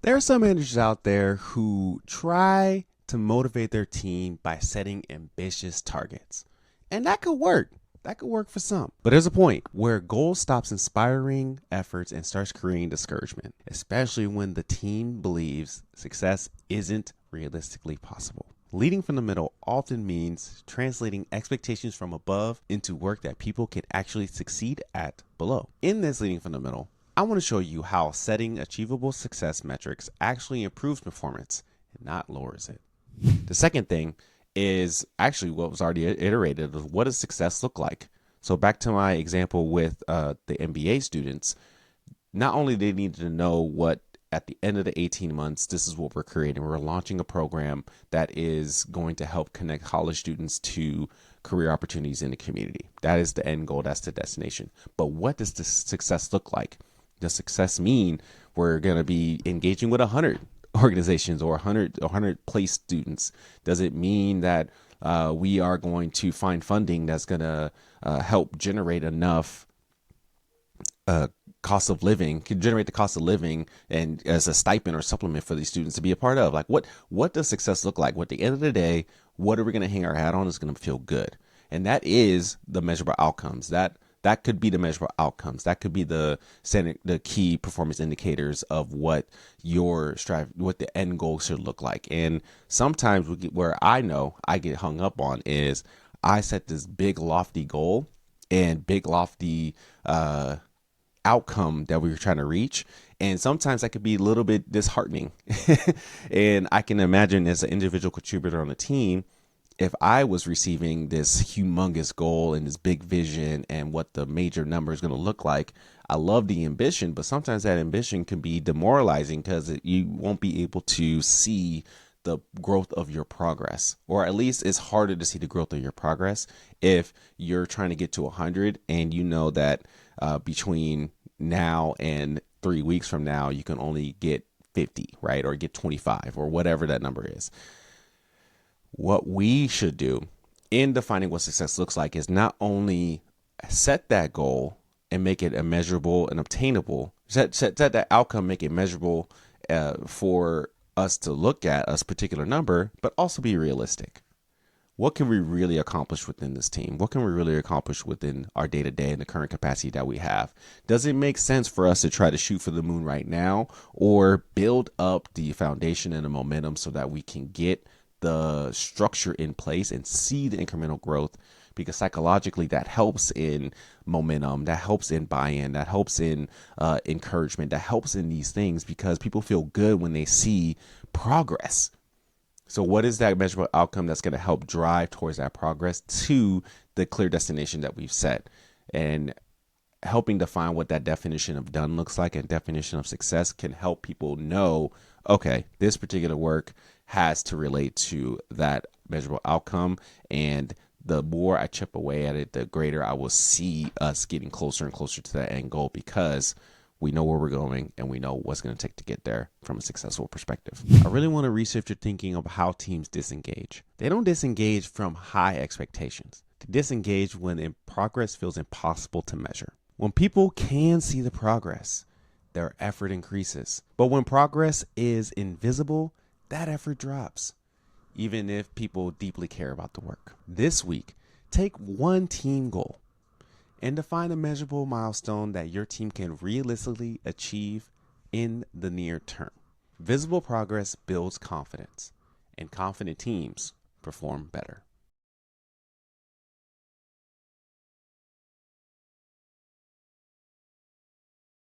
There are some managers out there who try to motivate their team by setting ambitious targets. And that could work. That could work for some. But there's a point where goal stops inspiring efforts and starts creating discouragement, especially when the team believes success isn't realistically possible. Leading from the middle often means translating expectations from above into work that people can actually succeed at below. In this leading from the middle, I want to show you how setting achievable success metrics actually improves performance and not lowers it. The second thing is actually what was already iterated of what does success look like. So back to my example with the MBA students, not only they needed to know what at the end of the 18 months, this is what we're creating. We're launching a program that is going to help connect college students to career opportunities in the community. That is the end goal. That's the destination. But what does the success look like? Does success mean we're going to be engaging with 100 organizations or 100 place students? Does it mean that we are going to find funding that's going to help generate enough cost of living, can generate the cost of living and as a stipend or supplement for these students to be a part of? Like what does success look like? At the end of the day, what are we going to hang our hat on is going to feel good. And that is the measurable outcomes. That could be the measurable outcomes. That could be the key performance indicators of what what the end goal should look like. And sometimes where I know I get hung up on is I set this big lofty goal and big lofty outcome that we were trying to reach. And sometimes that could be a little bit disheartening. And I can imagine as an individual contributor on the team, if I was receiving this humongous goal and this big vision and what the major number is going to look like, I love the ambition, but sometimes that ambition can be demoralizing because you won't be able to see the growth of your progress, or at least it's harder to see the growth of your progress if you're trying to get to 100 and you know that between now and 3 weeks from now, you can only get 50, right? Or get 25 or whatever that number is. What we should do in defining what success looks like is not only set that goal and make it measurable and obtainable, set that outcome, make it measurable for us to look at a particular number, but also be realistic. What can we really accomplish within this team? What can we really accomplish within our day-to-day and the current capacity that we have? Does it make sense for us to try to shoot for the moon right now or build up the foundation and the momentum so that we can get the structure in place and see the incremental growth? Because psychologically that helps in momentum, that helps in buy-in, that helps in encouragement, that helps in these things because people feel good when they see progress. So what is that measurable outcome that's going to help drive towards that progress to the clear destination that we've set? And helping define what that definition of done looks like and definition of success can help people know, okay, this particular work has to relate to that measurable outcome. And the more I chip away at it, the greater I will see us getting closer and closer to that end goal because we know where we're going and we know what's going to take to get there from a successful perspective. I really want to research your thinking of how teams disengage. They don't disengage from high expectations. They disengage when progress feels impossible to measure. When people can see the progress, their effort increases. But when progress is invisible, that effort drops, even if people deeply care about the work. This week, take one team goal and define a measurable milestone that your team can realistically achieve in the near term. Visible progress builds confidence, and confident teams perform better.